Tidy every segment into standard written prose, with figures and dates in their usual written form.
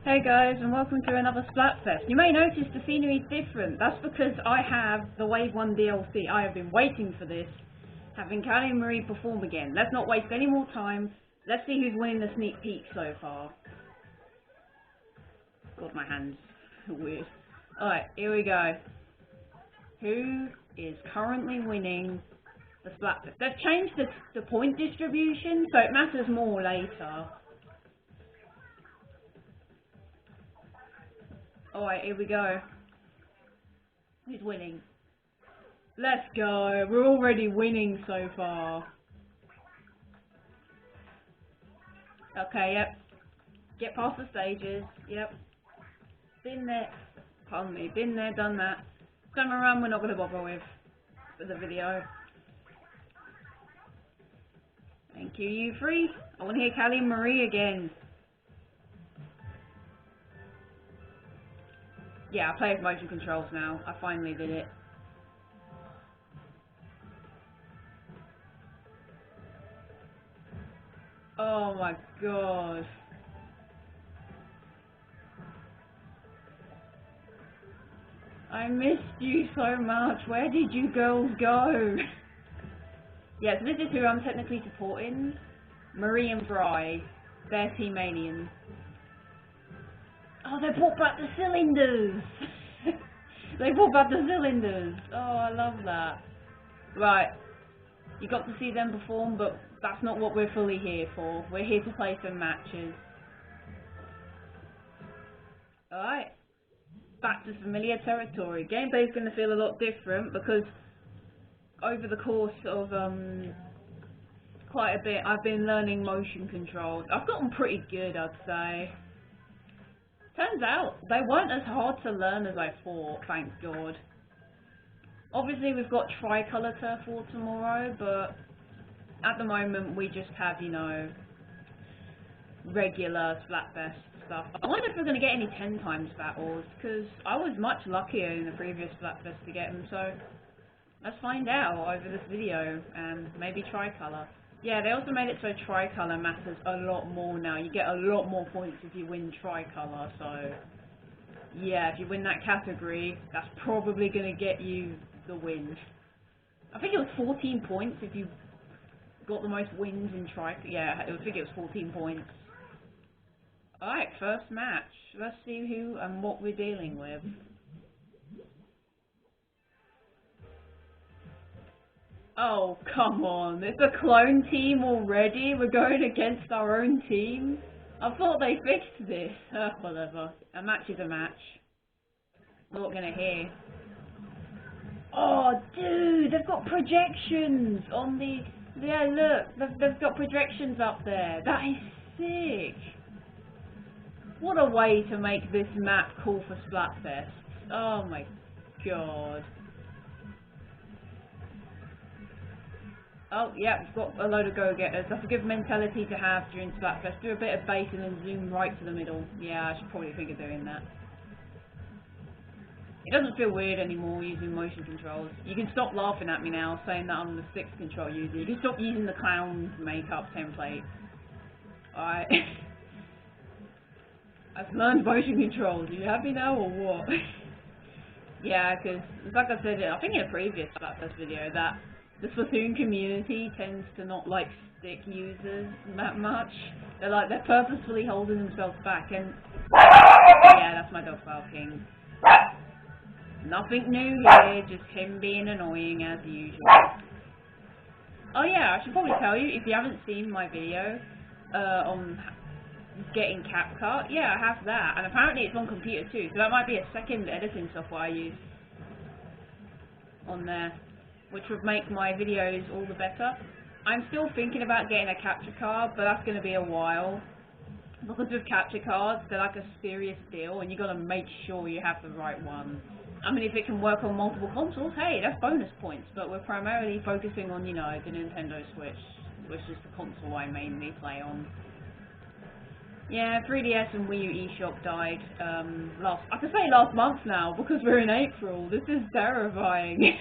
Hey guys, and welcome to another Splatfest. You may notice the scenery is different. That's because I have the Wave 1 DLC. I have been waiting for this, having Callie and Marie perform again. Let's not waste any more time. Let's see who's winning the sneak peek so far. God, my hands are weird. Alright, here we go. Who is currently winning the Splatfest? They've changed the point distribution, so it matters more later. Alright, here we go. Who's winning? Let's go. We're already winning so far. Okay, yep. Get past the stages. Yep. Been there. Pardon me. Been there, done that. Time around we're not going to bother with for the video. Thank you, you three. I want to hear Callie and Marie again. Yeah, I play with motion controls now. I finally did it. Oh my god. I missed you so much. Where did you girls go? Yeah, so this is who I'm technically supporting. Marie and Bri. They're Team Alien. Oh, they brought back the cylinders! They brought back the cylinders! Oh, I love that. Right. You got to see them perform, but that's not what we're fully here for. We're here to play some matches. Alright. Back to familiar territory. Gameplay is going to feel a lot different because over the course of quite a bit I've been learning motion controls. I've gotten pretty good, I'd say. Turns out they weren't as hard to learn as I thought, thank God. Obviously we've got tricolour turf war tomorrow, but at the moment we just have, you know, regular Splatfest stuff. I wonder if we're going to get any 10 times battles, because I was much luckier in the previous Splatfest to get them, so let's find out over this video, and maybe tricolour. Yeah, they also made it so tricolour matters a lot more now. You get a lot more points if you win tricolour, so yeah, if you win that category, that's probably going to get you the win. I think it was 14 points if you got the most wins in tricolour. Yeah, I think it was 14 points. Alright, first match. Let's see who and what we're dealing with. Oh, come on. It's a clone team already? We're going against our own team? I thought they fixed this. Whatever. A match is a match. We're not gonna hear. Oh, dude! They've got projections on the... Yeah, look. They've got projections up there. That is sick. What a way to make this map cool for Splatfest. Oh my god. Oh, yeah, we've got a load of go-getters. That's a good mentality to have during Splatfest. Do a bit of base and then zoom right to the middle. Yeah, I should probably think of doing that. It doesn't feel weird anymore using motion controls. You can stop laughing at me now, saying that I'm the 6th control user. You can stop using the clown makeup template. Alright. I've learned motion controls. Are you happy now or what? Yeah, because, like I said, I think in a previous Splatfest video, that the Splatoon community tends to not like stick users that much. They're purposefully holding themselves back, and yeah, that's my dog barking. Nothing new here, just him being annoying as usual. Oh yeah, I should probably tell you, if you haven't seen my video on getting CapCut, yeah, I have that, and apparently it's on computer too, so that might be a second editing software I use on there, which would make my videos all the better. I'm still thinking about getting a capture card, but that's going to be a while. Because with capture cards, they're like a serious deal, and you got to make sure you have the right one. I mean, if it can work on multiple consoles, hey, that's bonus points, but we're primarily focusing on, you know, the Nintendo Switch, which is the console I mainly play on. Yeah, 3DS and Wii U eShop died I can say last month now, because we're in April. This is terrifying.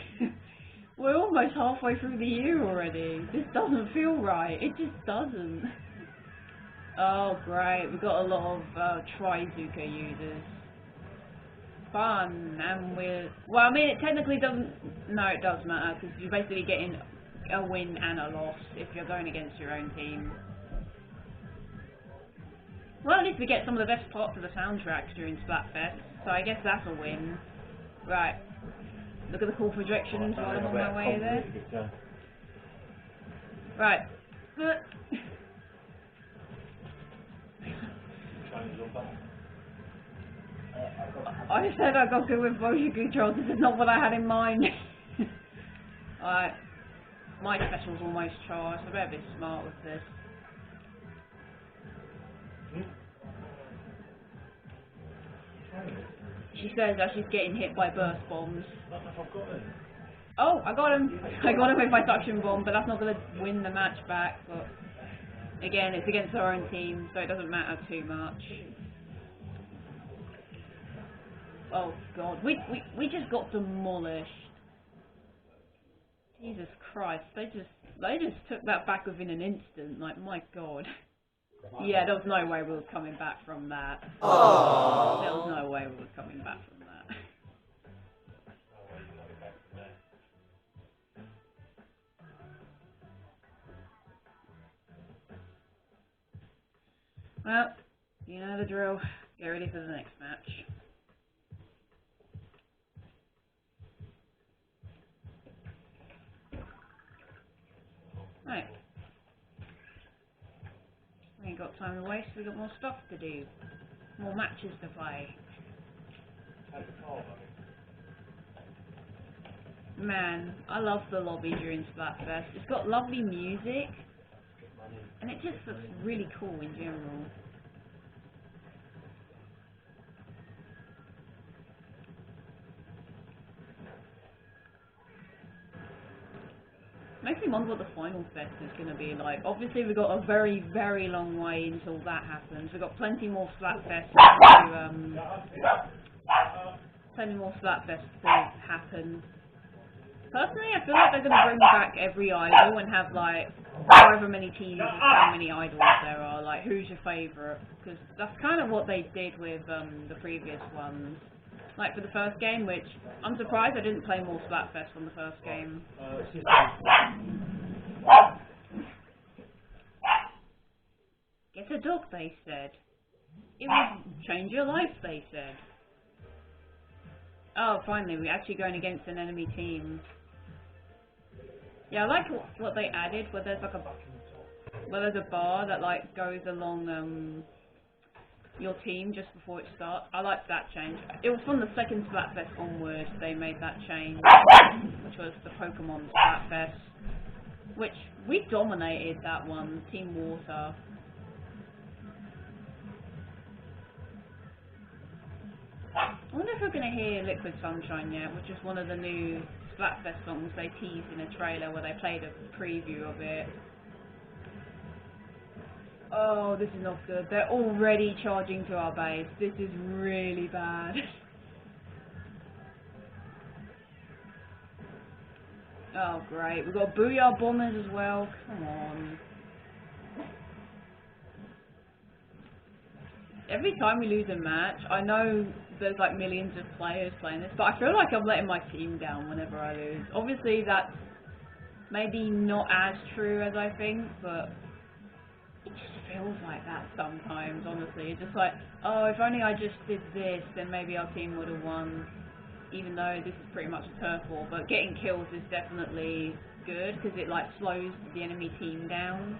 We're almost halfway through the year already. This doesn't feel right. It just doesn't. Oh great, we've got a lot of Trizuka users. Fun, and well, I mean, it technically doesn't, no it does matter, because you're basically getting a win and a loss if you're going against your own team. Well, at least we get some of the best parts of the soundtrack during Splatfest, so I guess that's a win. Right, look at the call for directions while I'm on my way there. Right. I said I got good with motion controls, this is not what I had in mind. Alright. My special's almost charged, I better be smart with this. She says that she's getting hit by burst bombs. Oh, I got him! I got him with my suction bomb, but that's not going to win the match back. But again, it's against our own team, so it doesn't matter too much. Oh god, we just got demolished. Jesus Christ, they just took that back within an instant. Like, my god. Yeah, there was no way we were coming back from that. Aww. There was no way we were coming back from that. Well, you know the drill. Get ready for the next match. Right. We ain't got time to waste, we've got more stuff to do. More matches to play. Man, I love the lobby during Splatfest. It's got lovely music, and it just looks really cool in general. Makes me wonder what the final fest is going to be like. Obviously we've got a very, very long way until that happens. We've got plenty more Splatfest to happen. Personally, I feel like they're going to bring back every idol and have like however many teams and how many idols there are. Like, who's your favourite? Because that's kind of what they did with the previous ones. Like for the first game, which I'm surprised I didn't play more Splatfest on the first game. Get a dog, they said. It would change your life, they said. Oh, finally, we're actually going against an enemy team. Yeah, I like what they added, where there's like a bar that like goes along your team just before it starts. I liked that change. It was from the second Splatfest onwards they made that change, which was the Pokemon Splatfest, which we dominated that one, Team Water. I wonder if we're going to hear Liquid Sunshine yet, which is one of the new Splatfest songs they teased in a trailer where they played a preview of it. Oh, this is not good. They're already charging to our base. This is really bad. Oh, great. We've got Booyah Bombers as well. Come on. Every time we lose a match, I know there's like millions of players playing this, but I feel like I'm letting my team down whenever I lose. Obviously, that's maybe not as true as I think, but it just feels like that sometimes, honestly. It's just like, oh, if only I just did this, then maybe our team would have won, even though this is pretty much a turf war. But getting kills is definitely good, because it like slows the enemy team down.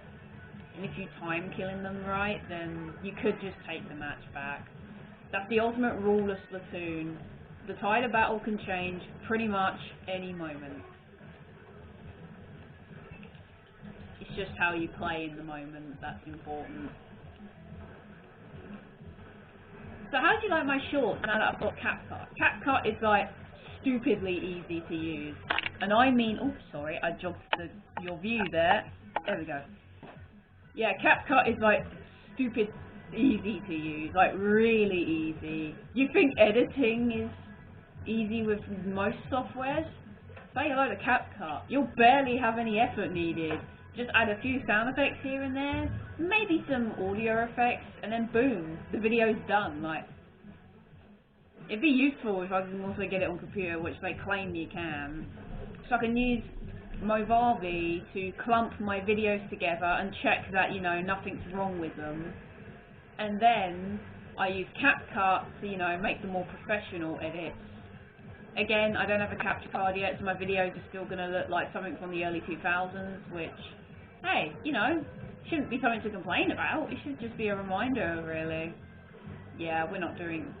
And if you time killing them right, then you could just take the match back. That's the ultimate rule of Splatoon. The tide of battle can change pretty much any moment. It's just how you play in the moment that's important. So how do you like my shorts now that I've got CapCut? CapCut is like stupidly easy to use. And I mean, oh sorry, I jogged your view there. There we go. Yeah, CapCut is like stupid easy to use, like really easy. You think editing is easy with most softwares? Say hello to CapCut. You'll barely have any effort needed. Just add a few sound effects here and there, maybe some audio effects, and then boom, the video's done. Like, it'd be useful if I can also get it on computer, which they claim you can. So I can use Movavi to clump my videos together and check that, you know, nothing's wrong with them. And then I use CapCut to, you know, make the more professional edits. Again, I don't have a capture card yet, so my videos are still going to look like something from the early 2000s, which, hey, you know, shouldn't be something to complain about. It should just be a reminder, really. Yeah, we're not doing...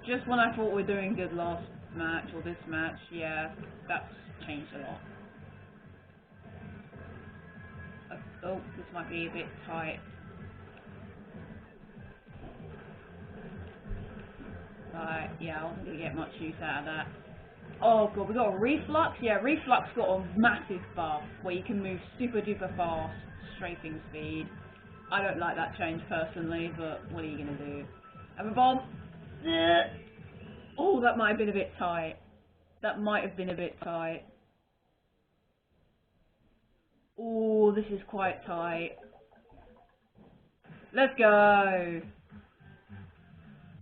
Just when I thought we were doing good last match, or this match, yeah, that's changed a lot. Oh, this might be a bit tight. Right, yeah, I wasn't going to get much use out of that. Oh god, we got a reflux? Yeah, reflux got a massive buff where you can move super duper fast, strafing speed. I don't like that change personally, but what are you gonna do? Have a bomb. Oh, that might have been a bit tight. That might have been a bit tight. Oh, this is quite tight. Let's go.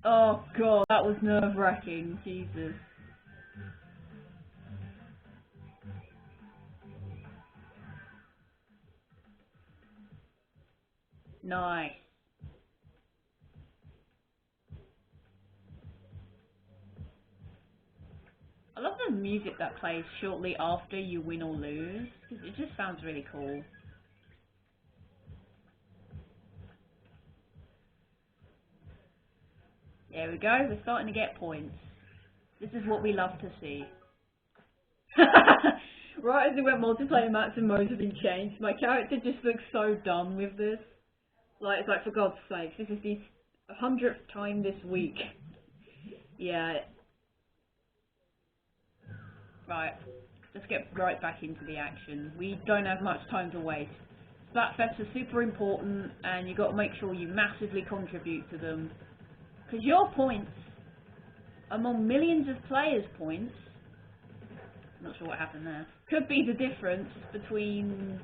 Oh god, that was nerve-wracking. Jesus. Nice. I love the music that plays shortly after you win or lose, because it just sounds really cool. There we go, we're starting to get points. This is what we love to see. Right as it went multiplayer maps and modes have been changed, my character just looks so done with this. Like, it's like, for God's sake, this is the 100th time this week. Yeah. Right, let's get right back into the action. We don't have much time to waste. Splatfests are super important, and you've got to make sure you massively contribute to them. Because your points, among millions of players' points, I'm not sure what happened there, could be the difference between,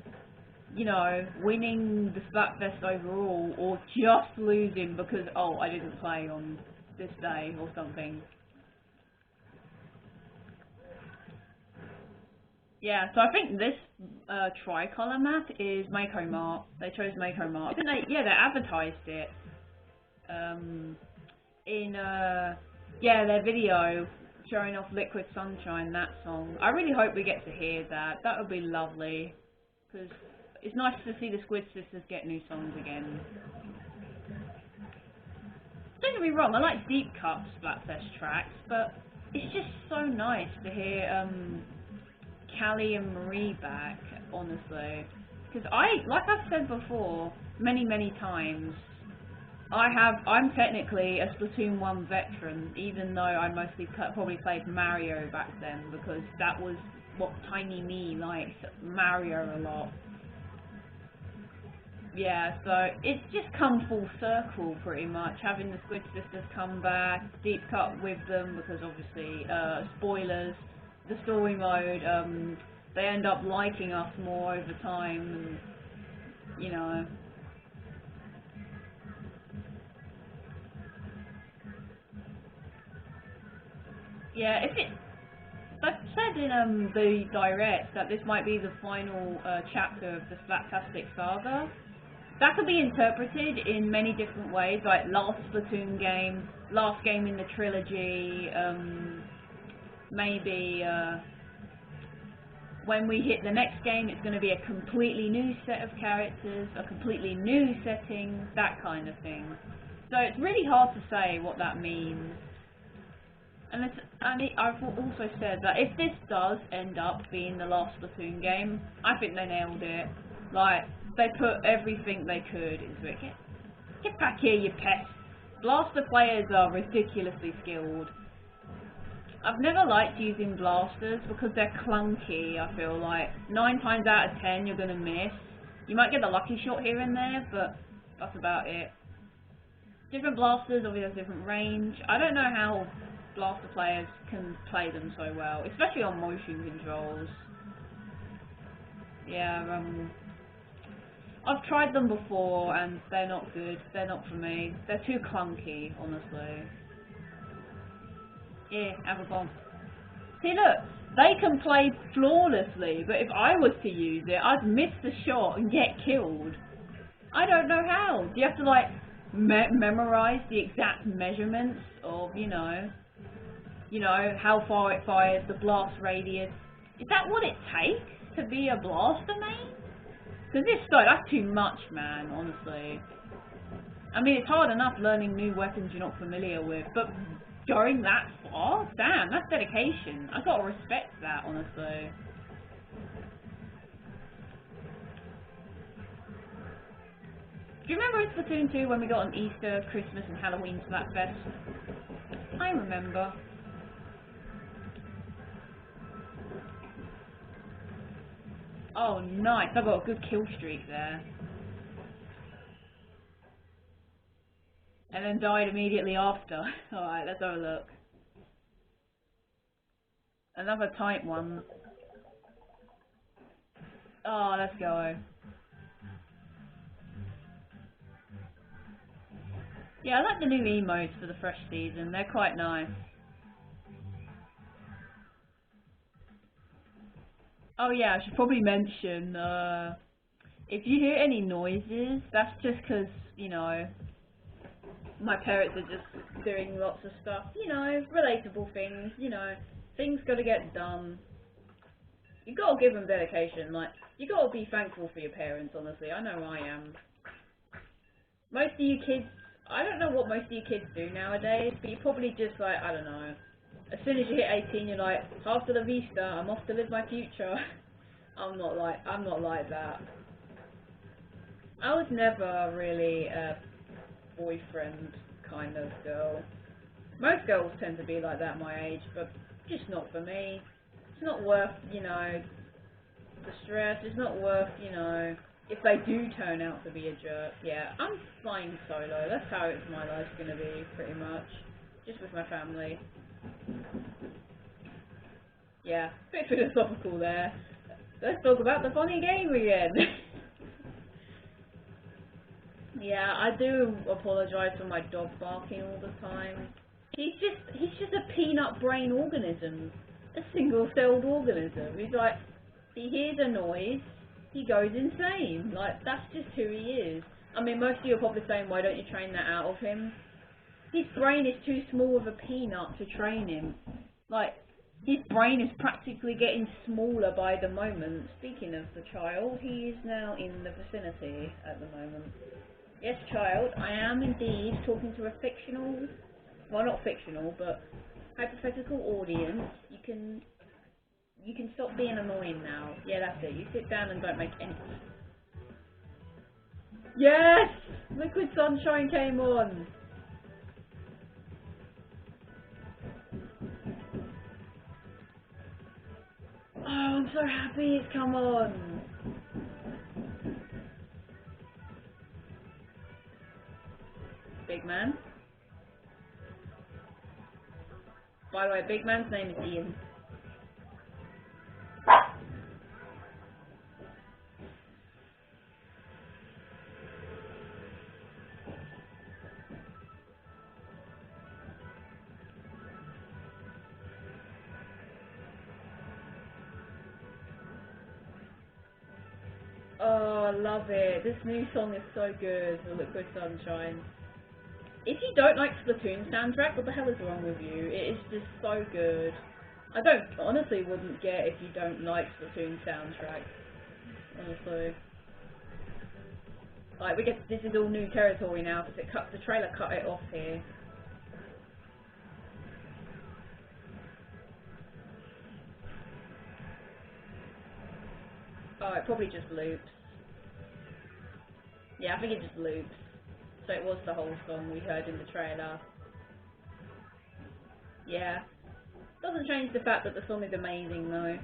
you know, winning the Splatfest overall or just losing because, oh, I didn't play on this day or something. Yeah, so I think this tricolour map is Mako Mart. They chose Mako Mart. I think they advertised it in yeah, their video showing off Liquid Sunshine, that song. I really hope we get to hear that. That would be lovely, because it's nice to see the Squid Sisters get new songs again. Don't get me wrong, I like deep cut Splatfest tracks, but it's just so nice to hear Callie and Marie back, honestly. Because like I've said before, many times, I'm technically a Splatoon 1 veteran, even though I mostly probably played Mario back then, because that was what tiny me liked, Mario a lot. Yeah, so it's just come full circle pretty much, having the Squid Sisters come back, deep cut with them, because obviously, spoilers, the story mode, they end up liking us more over time, and, you know. Yeah, they've said in the direct that this might be the final chapter of the Splattastic saga. That could be interpreted in many different ways, like last Splatoon game, last game in the trilogy, maybe when we hit the next game it's going to be a completely new set of characters, a completely new setting, that kind of thing. So it's really hard to say what that means. And I've also said that if this does end up being the last Splatoon game, I think they nailed it. Like, they put everything they could into it. Get back here, you pest! Blaster players are ridiculously skilled. I've never liked using blasters because they're clunky, I feel like. 9 times out of 10 you're gonna miss. You might get the lucky shot here and there, but that's about it. Different blasters obviously have different range. I don't know how blaster players can play them so well, especially on motion controls. Yeah, I've tried them before and they're not good. They're not for me. They're too clunky, honestly. Yeah, have a bomb. See, look, they can play flawlessly, but if I was to use it, I'd miss the shot and get killed. I don't know how. Do you have to, like, memorize the exact measurements of, you know, how far it fires, the blast radius? Is that what it takes to be a blaster main? Because this stuff, that's too much, man, honestly. I mean, it's hard enough learning new weapons you're not familiar with, but going that far? Damn, that's dedication. I gotta respect that, honestly. Do you remember in Splatoon 2 when we got on Easter, Christmas and Halloween Splatfest? I remember. Oh, nice. I got a good kill streak there. And then died immediately after. Alright, let's have a look. Another tight one. Oh, let's go. Yeah, I like the new emotes for the fresh season. They're quite nice. Oh yeah, I should probably mention, if you hear any noises, that's just because, you know, my parents are just doing lots of stuff, you know, relatable things, you know, things gotta get done. You gotta give them dedication, like, you gotta be thankful for your parents, honestly. I know I am. Most of you kids, I don't know what most of you kids do nowadays, but you probably just like, I don't know, as soon as you hit 18 you're like, hasta la vista, I'm off to live my future. I'm not like that. I was never really a boyfriend kind of girl. Most girls tend to be like that my age, but just not for me. It's not worth, you know, the stress. It's not worth, you know, if they do turn out to be a jerk. Yeah, I'm flying solo. That's how my life's gonna be, pretty much. Just with my family. Yeah, bit philosophical there. Let's talk about the funny game again. Yeah, I do apologise for my dog barking all the time. He's just a peanut brain organism. A single-celled organism. He's like, he hears a noise, he goes insane. Like, that's just who he is. I mean, most of you are probably saying, why don't you train that out of him? His brain is too small of a peanut to train him. Like, his brain is practically getting smaller by the moment. Speaking of the child, he is now in the vicinity at the moment. Yes, child, I am indeed talking to a fictional, well, not fictional, but hypothetical audience. You can stop being annoying now. Yeah, that's it. You sit down and don't make any... Yes! Liquid Sunshine came on! Oh, I'm so happy it's come on! Big man. By the way, Big Man's name is Ian. Oh, I love it. This new song is so good, The Liquid Sunshine. If you don't like Splatoon soundtrack, what the hell is wrong with you? It is just so good. I honestly wouldn't get if you don't like Splatoon soundtrack. Honestly. Like, this is all new territory now, because the trailer cut it off here. Oh, it probably just loops. Yeah, I think it just loops. So it was the whole song we heard in the trailer. Yeah. Doesn't change the fact that the song is amazing though.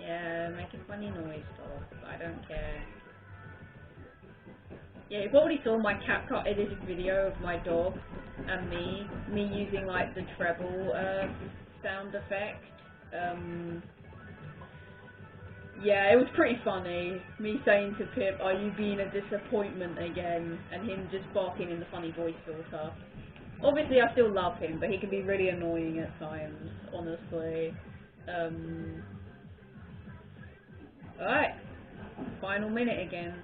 Yeah, make a funny noise, dog. I don't care. Yeah, you probably saw my CapCut edited video of my dog and me using like the treble sound effect. Yeah, it was pretty funny. Me saying to Pip, "Are you being a disappointment again?" and him just barking in the funny voice filter. Obviously, I still love him, but he can be really annoying at times, honestly. Alright, final minute again.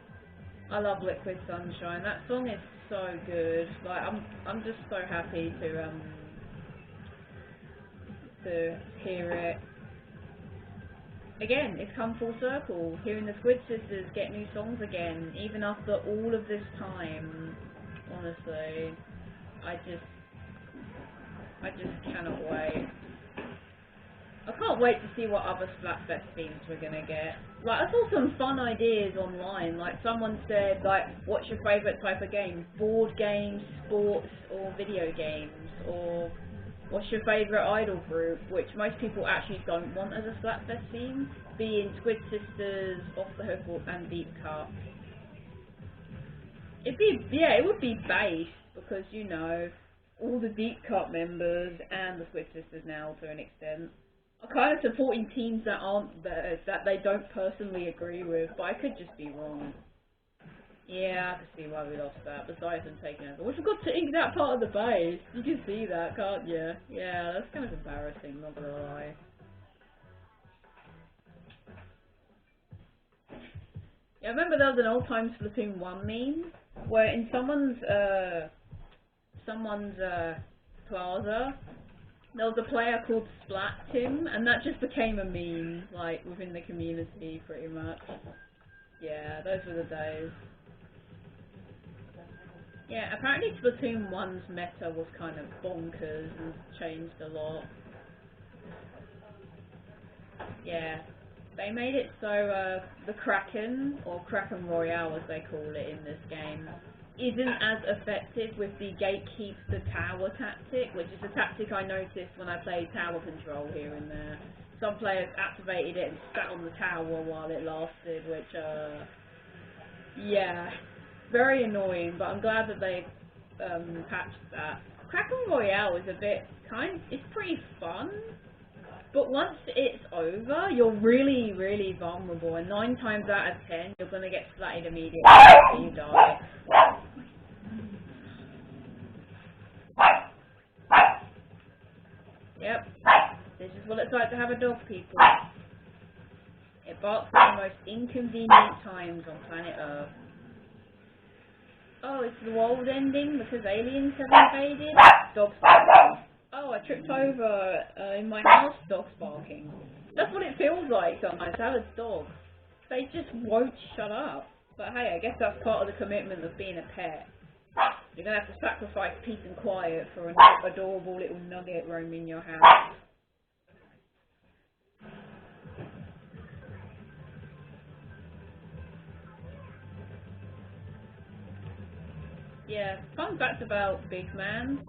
I love Liquid Sunshine. That song is so good. Like, I'm just so happy to hear it. Again, it's come full circle. Hearing the Squid Sisters get new songs again, even after all of this time. Honestly, I just cannot wait. I can't wait to see what other Splatfest themes we're gonna get. Like, I saw some fun ideas online. Like, someone said, like, what's your favourite type of game? Board games, sports, or video games? Or what's your favourite idol group? Which most people actually don't want as a Splatfest theme, being Squid Sisters, Off the Hook, and Deep Cut. It would be based, because, you know, all the Deep Cut members and the Squid Sisters now, to an extent, are kind of supporting teams that aren't there, that they don't personally agree with, but I could just be wrong. Yeah, I can see why we lost that, besides them taking over. We forgot to ink that part of the base. You can see that, can't you? Yeah, that's kind of embarrassing, not gonna lie. Yeah, I remember there was an old time Splatoon 1 meme, where in someone's plaza, there was a player called Splatfest, and that just became a meme, like, within the community, pretty much. Yeah, those were the days. Yeah, apparently Splatoon 1's meta was kind of bonkers and changed a lot. Yeah, they made it so the Kraken, or Kraken Royale as they call it in this game, isn't as effective with the gatekeep the tower tactic, which is a tactic I noticed when I played tower control here and there. Some players activated it and sat on the tower while it lasted, which, yeah, very annoying, but I'm glad that they patched that. Kraken Royale is it's pretty fun, but once it's over, you're really, really vulnerable, and 9 times out of 10, you're gonna get splatted immediately after you die. Yep, this is what it's like to have a dog, people. It barks at the most inconvenient times on planet Earth. Oh, it's the world ending because aliens have invaded? Dogs barking. Oh, I tripped over in my house, dogs barking. That's what it feels like sometimes, Alan's dogs. They just won't shut up. But hey, I guess that's part of the commitment of being a pet. You're gonna have to sacrifice peace and quiet for an adorable little nugget roaming your house. Yeah, fun fact about Big Man.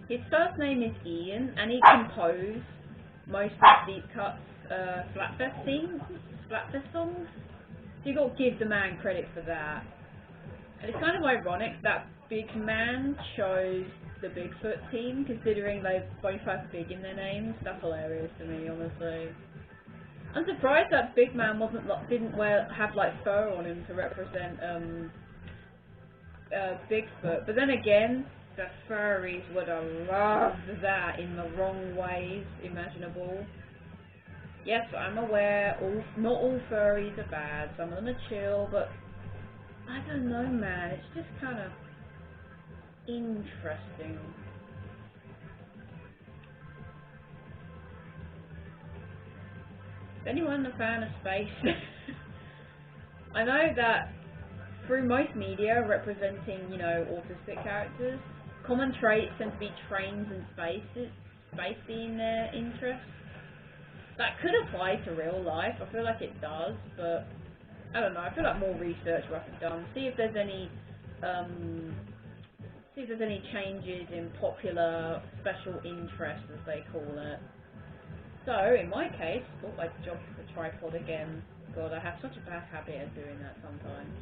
His first name is Ian, and he composed most of Deep Cut's Splatfest songs. So you got to give the man credit for that. And it's kind of ironic that Big Man chose the Bigfoot team, considering they both have big in their names. That's hilarious to me, honestly. I'm surprised that Big Man didn't have like fur on him to represent Bigfoot. But then again, the furries would have loved that in the wrong ways imaginable. Yes, I'm aware, not all furries are bad, some of them are chill, but I don't know, man, it's just kind of interesting. Is anyone a fan of space? I know that through most media representing, you know, autistic characters, common traits tend to be trains and space being their interest. That could apply to real life, I feel like it does, but I don't know, I feel like more research will have to be done. See if there's any changes in popular special interests, as they call it. So, in my case, I dropped the tripod again. God, I have such a bad habit of doing that sometimes.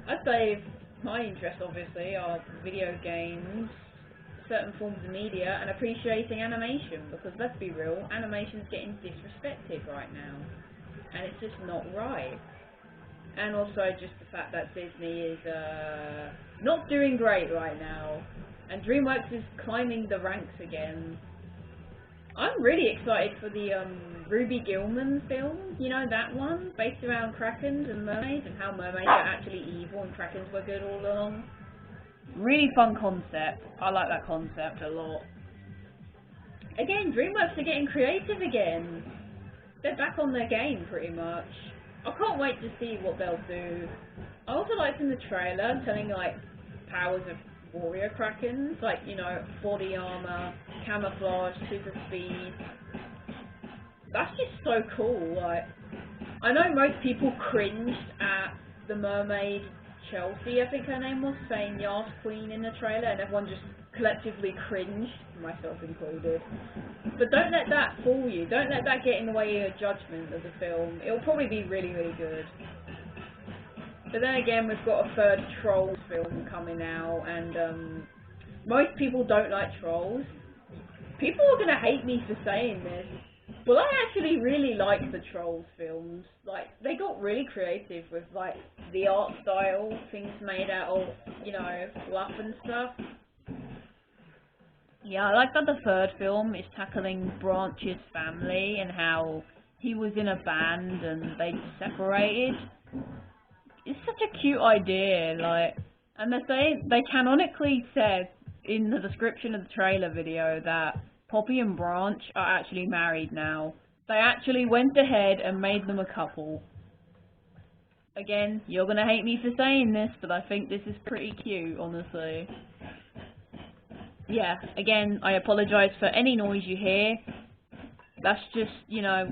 I'd say my interests obviously are video games, certain forms of media, and appreciating animation, because let's be real, animation's getting disrespected right now, and it's just not right. And also just the fact that Disney is not doing great right now, and DreamWorks is climbing the ranks again. I'm really excited for the Ruby Gillman film, you know, that one, based around krakens and mermaids, and how mermaids are actually evil and krakens were good all along. Really fun concept. I like that concept a lot. Again, DreamWorks are getting creative again. They're back on their game pretty much. I can't wait to see what they'll do. I also liked in the trailer telling like powers of warrior krakens, like, you know, body armor, camouflage, super speed. That's just so cool. Like, I know most people cringed at the mermaid Chelsea, I think her name was, saying Yas Queen in the trailer, and everyone just collectively cringed, myself included. But don't let that fool you. Don't let that get in the way of your judgment of the film. It'll probably be really, really good. But then again, we've got a third Trolls film coming out, and most people don't like Trolls. People are gonna hate me for saying this, but I actually really like the Trolls films. Like, they got really creative with like the art style, things made out of, you know, fluff and stuff. Yeah, I like that the third film is tackling Branch's family and how he was in a band and they separated. It's such a cute idea, like, and they're saying, they canonically said in the description of the trailer video that Poppy and Branch are actually married now. They actually went ahead and made them a couple. Again, you're gonna hate me for saying this, but I think this is pretty cute, honestly. Yeah, again, I apologise for any noise you hear. That's just, you know,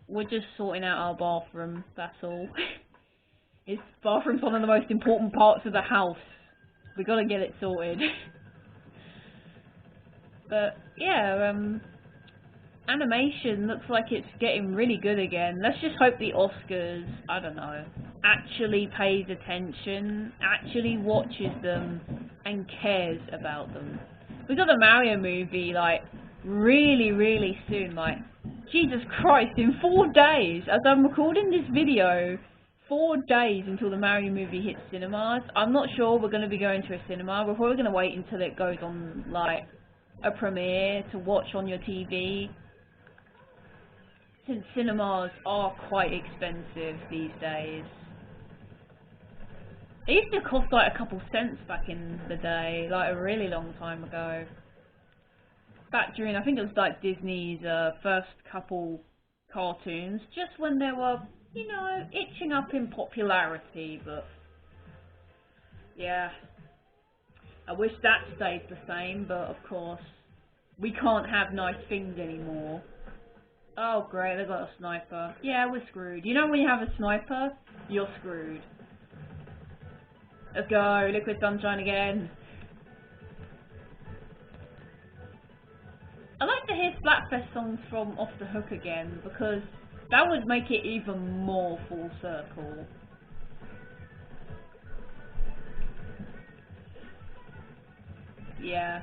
we're just sorting out our bathroom, that's all. His bathroom's one of the most important parts of the house. We gotta get it sorted. But yeah, animation looks like it's getting really good again. Let's just hope the Oscars, I don't know, actually pays attention, actually watches them, and cares about them. We got a Mario movie, like, really, really soon, like, Jesus Christ, in 4 days, as I'm recording this video, 4 days until the Mario movie hits cinemas. I'm not sure we're going to be going to a cinema. We're probably going to wait until it goes on, like, a premiere to watch on your TV. Since cinemas are quite expensive these days. They used to cost like a couple cents back in the day, like a really long time ago. Back during, I think it was like Disney's first couple cartoons, just when they were, you know, itching up in popularity, but yeah. I wish that stayed the same, but of course, we can't have nice things anymore. Oh great, they got a sniper. Yeah, we're screwed. You know when you have a sniper, you're screwed. Let's go, Liquid Sunshine again. I'd like to hear Splatfest songs from Off the Hook again, because that would make it even more full circle. Yeah.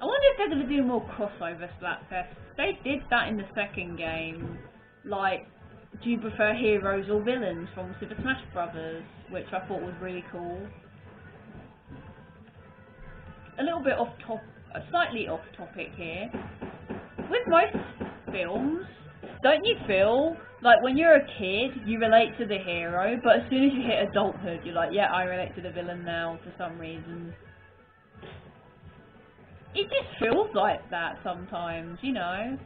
I wonder if they're going to do more crossover Splatfest. They did that in the second game. Like, do you prefer heroes or villains from Super Smash Brothers, which I thought was really cool. A little bit off top, slightly off topic here. With most films, don't you feel like when you're a kid, you relate to the hero, but as soon as you hit adulthood, you're like, yeah, I relate to the villain now for some reason. It just feels like that sometimes, you know.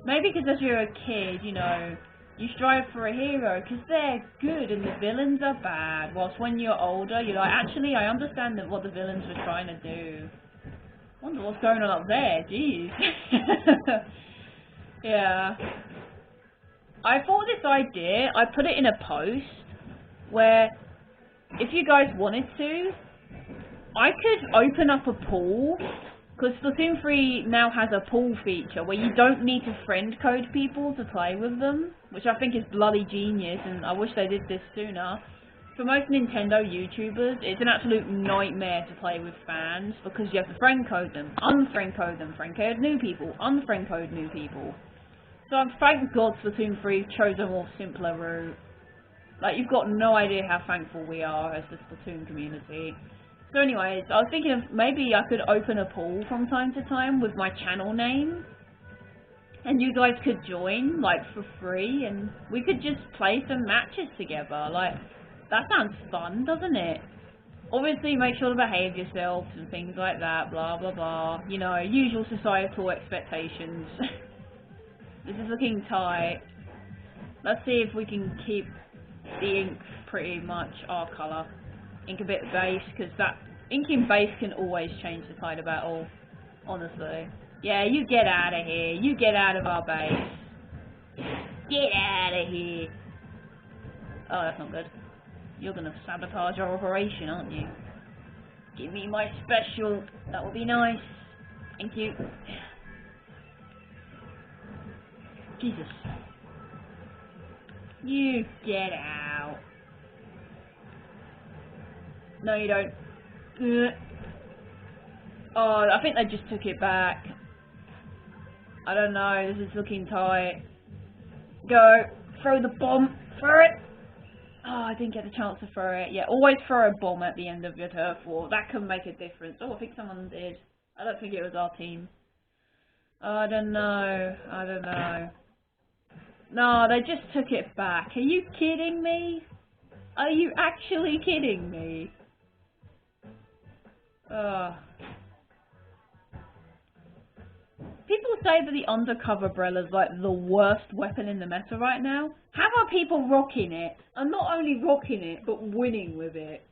Maybe because as you're a kid, you know, you strive for a hero because they're good and the villains are bad. Whilst when you're older, you're like, actually, I understand what the villains were trying to do. I wonder what's going on up there, jeez. Yeah. I thought this idea, I put it in a post where if you guys wanted to, I could open up a pool, because Splatoon 3 now has a pool feature where you don't need to friend code people to play with them, which I think is bloody genius, and I wish they did this sooner. for most Nintendo YouTubers, it's an absolute nightmare to play with fans because you have to friend code them, unfriend code them, friend code new people, unfriend code new people. So thank God Splatoon 3 chose a more simpler route. Like, you've got no idea how thankful we are as the Splatoon community. So anyways, I was thinking of maybe I could open a poll from time to time with my channel name. And you guys could join, like, for free, and we could just play some matches together. Like, that sounds fun, doesn't it? Obviously, make sure to behave yourselves and things like that, blah blah blah. You know, usual societal expectations. This is looking tight. Let's see if we can keep the ink pretty much our colour. Ink a bit base, because that inking base can always change the tide of battle, honestly. Yeah, you get out of here. You get out of our base. Get out of here. Oh, that's not good. You're gonna sabotage our operation, aren't you? Give me my special. That would be nice. Thank you. Jesus. You get out. No, you don't. Ugh. Oh, I think they just took it back. I don't know, this is looking tight. Go! Throw the bomb! Throw it! Oh, I didn't get the chance to throw it. Yeah, always throw a bomb at the end of your turf war. That can make a difference. Oh, I think someone did. I don't think it was our team. I don't know. I don't know. No, they just took it back. Are you kidding me? Are you actually kidding me? Ugh. People say that the undercover Brella's like the worst weapon in the meta right now. How are people rocking it? And not only rocking it, but winning with it.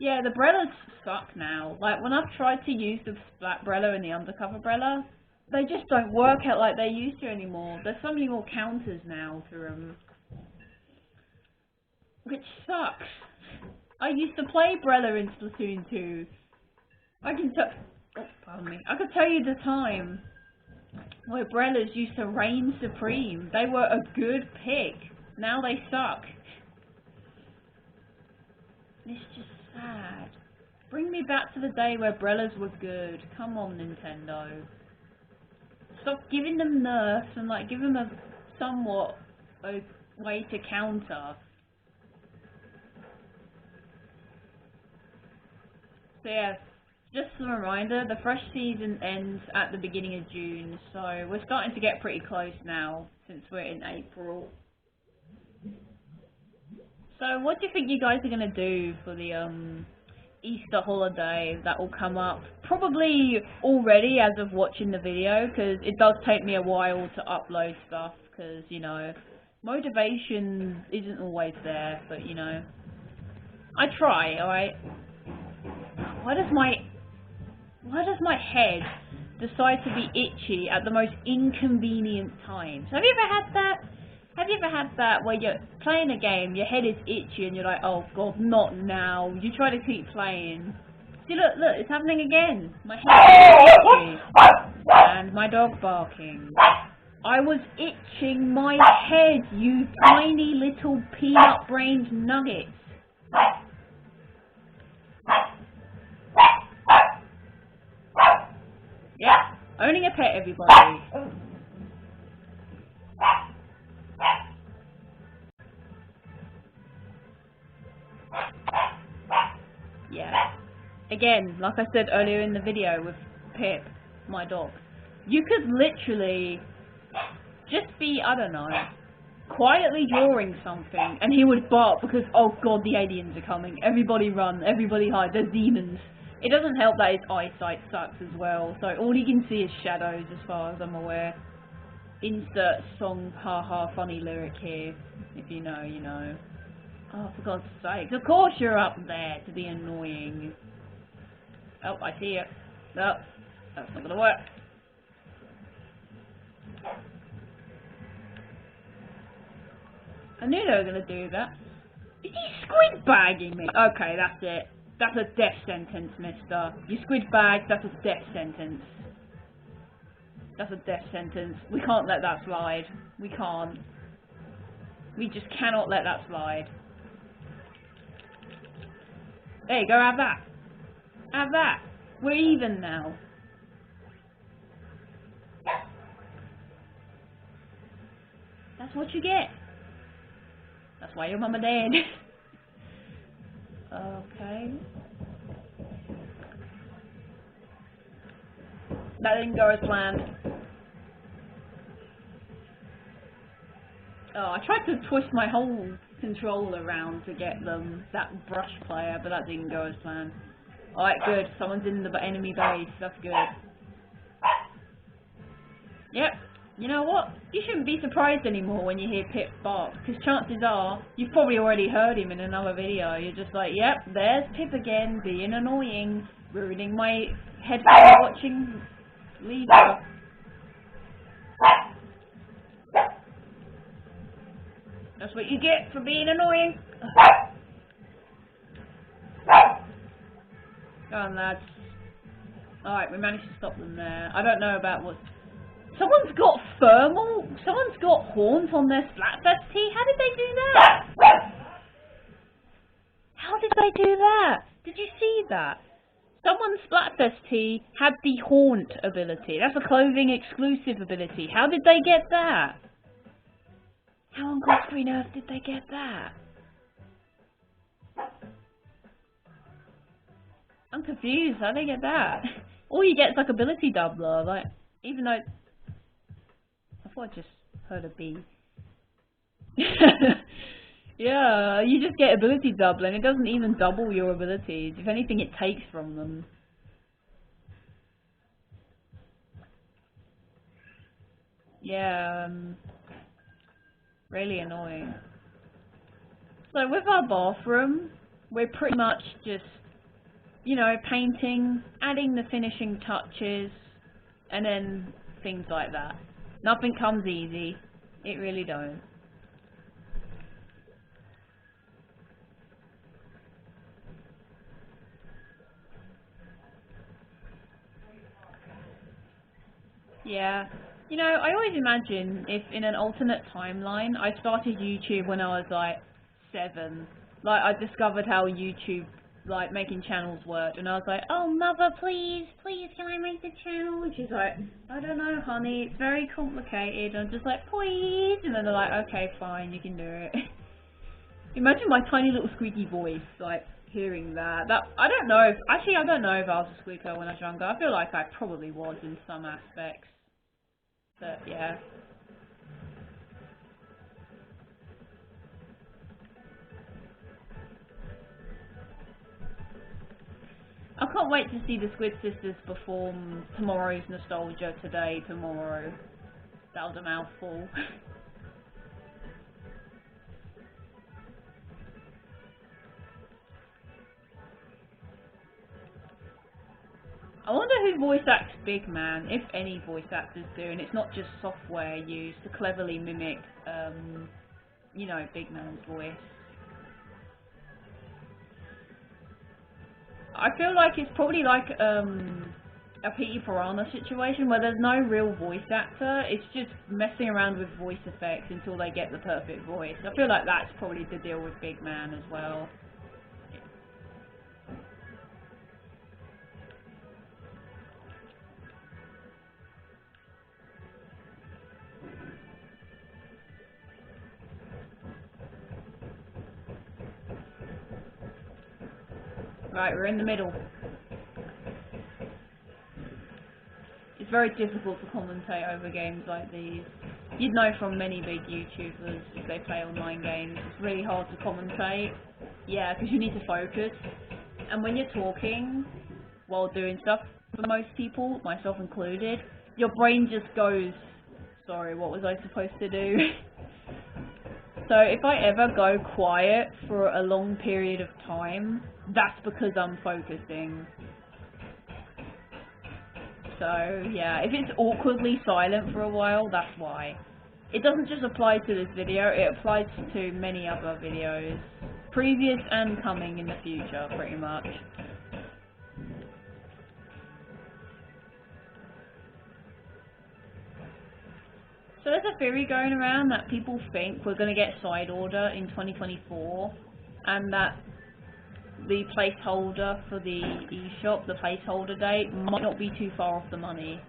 Yeah, the Brellas suck now. Like, when I've tried to use the Splat Brella and the undercover Brella, they just don't work out like they used to anymore. There's so many more counters now to them. Which sucks. I used to play Brella in Splatoon 2. I can oh, pardon me. I could tell you the time where Brellas used to reign supreme. They were a good pick. Now they suck. It's just sad. Bring me back to the day where Brellas were good. Come on, Nintendo. Stop giving them nerfs and like give them a somewhat a way to counter. So yeah. Just a reminder, the fresh season ends at the beginning of June, so we're starting to get pretty close now, since we're in April. So what do you think you guys are going to do for the Easter holiday that will come up? Probably already as of watching the video, because it does take me a while to upload stuff, because, you know, motivation isn't always there, but, you know, I try, alright? Why does my head decide to be itchy at the most inconvenient times? Have you ever had that? Have you ever had that where you're playing a game, your head is itchy and you're like, oh god, not now. You try to keep playing. See, look, it's happening again. My head is itchy. And my dog barking. I was itching my head, you tiny little peanut-brained nuggets. Yeah, owning a pet, everybody. Yeah. Again, like I said earlier in the video with Pip, my dog, you could literally just be, I don't know, quietly drawing something and he would bark because, oh god, the aliens are coming. Everybody run, everybody hide, there's demons. It doesn't help that his eyesight sucks as well, so all he can see is shadows as far as I'm aware. Insert song, haha, funny lyric here. If you know, you know. Oh, for God's sake. Of course you're up there to be annoying. Oh, I see you. No, that's not gonna work. I knew they were gonna do that. Is he squid bagging me? Okay, that's it. That's a death sentence, mister. You squid bag, that's a death sentence. That's a death sentence. We can't let that slide. We can't. We just cannot let that slide. There you go, have that. Have that. We're even now. That's what you get. That's why your mum are dead. Okay. That didn't go as planned. Oh, I tried to twist my whole controller around to get that brush player, but that didn't go as planned. Alright, good. Someone's in the enemy base. That's good. Yep. You know what? You shouldn't be surprised anymore when you hear Pip bark, because chances are, you've probably already heard him in another video. You're just like, yep, there's Pip again, being annoying, ruining my headphone watching leader. That's what you get for being annoying. Go on, lads. Alright, we managed to stop them there. I don't know about what... Someone's got thermal? Someone's got horns on their Splatfest tee? How did they do that? How did they do that? Did you see that? Someone's Splatfest tee had the haunt ability. That's a clothing exclusive ability. How did they get that? How on God's green earth did they get that? I'm confused. How did they get that? All you get is like ability doubler. Like, even though... I thought I just heard a bee. Yeah, you just get ability doubling. It doesn't even double your abilities. If anything, it takes from them. Yeah, really annoying. So with our bathroom, we're pretty much just, you know, painting, adding the finishing touches, and then things like that. Nothing comes easy. It really don't. Yeah. You know, I always imagine if in an alternate timeline, I started YouTube when I was like 7. Like, I discovered how YouTube, like, making channels worked, and I was like, oh, mother, please, can I make the channel? And she's like, I don't know, honey, it's very complicated. And I'm just like, please, and then they're like, okay, fine, you can do it. Imagine my tiny little squeaky voice, like, hearing that. I don't know if, actually, I don't know if I was a squeaker when I was younger. I feel like I probably was in some aspects. But, yeah. I can't wait to see the Squid Sisters perform Tomorrow's Nostalgia Today, Tomorrow. That was a mouthful. I wonder who voice acts Big Man, if any voice actors do, and it's not just software used to cleverly mimic, you know, Big Man's voice. I feel like it's probably like a Petey Piranha situation where there's no real voice actor, it's just messing around with voice effects until they get the perfect voice. I feel like that's probably the deal with Big Man as well. Right, we're in the middle. It's very difficult to commentate over games like these. You'd know from many big YouTubers if they play online games, it's really hard to commentate. Yeah, because you need to focus. And when you're talking while doing stuff, for most people, myself included, your brain just goes, sorry, what was I supposed to do? So if I ever go quiet for a long period of time, that's because I'm focusing. So yeah, if it's awkwardly silent for a while, that's why. It doesn't just apply to this video, it applies to many other videos, previous and coming in the future, pretty much. So there's a theory going around that people think we're going to get side order in 2024, and that the placeholder for the eShop, the placeholder date, might not be too far off the money.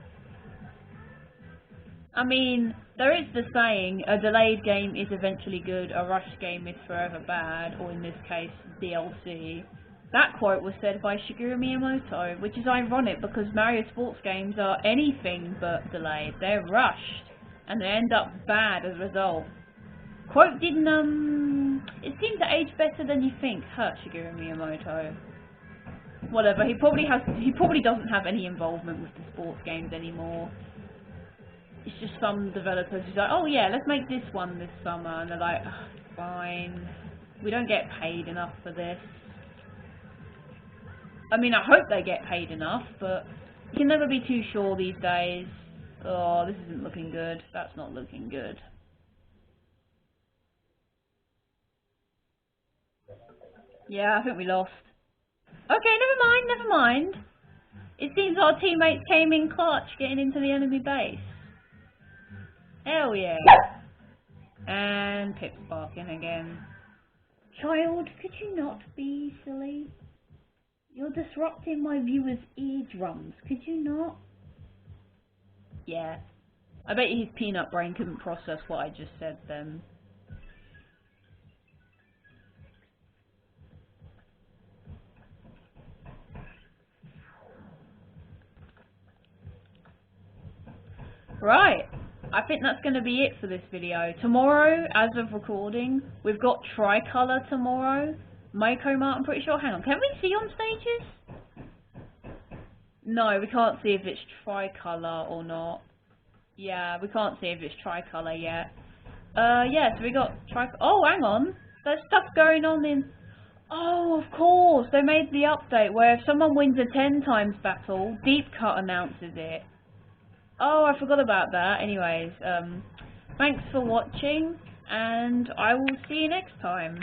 I mean, there is the saying, a delayed game is eventually good, a rushed game is forever bad, or in this case, DLC. That quote was said by Shigeru Miyamoto, which is ironic because Mario sports games are anything but delayed. They're rushed, and they end up bad as a result. Quote didn't, it seemed to age better than you think, hurt Shigeru Miyamoto. Whatever, he probably doesn't have any involvement with the sports games anymore. It's just some developers who's like, oh yeah, let's make this one this summer, and they're like, fine, we don't get paid enough for this. I mean, I hope they get paid enough, but you can never be too sure these days. Oh, this isn't looking good. That's not looking good. Yeah, I think we lost. Okay, never mind. It seems our teammates came in clutch, getting into the enemy base. Hell yeah. And Pip's barking again. Child, could you not be silly? You're disrupting my viewers' eardrums, could you not? Yeah. I bet his peanut brain couldn't process what I just said then. Right. I think that's going to be it for this video. Tomorrow, as of recording, we've got Tricolour tomorrow. Mycoma, I'm pretty sure. Hang on, can we see on stages? No, we can't see if it's Tricolour or not. Yeah, we can't see if it's Tricolour yet. Yeah, so we got Tricolour. Oh, hang on. There's stuff going on in... Oh, of course. They made the update where if someone wins a 10 times battle, Deep Cut announces it. Oh, I forgot about that. Anyways, thanks for watching, and I will see you next time.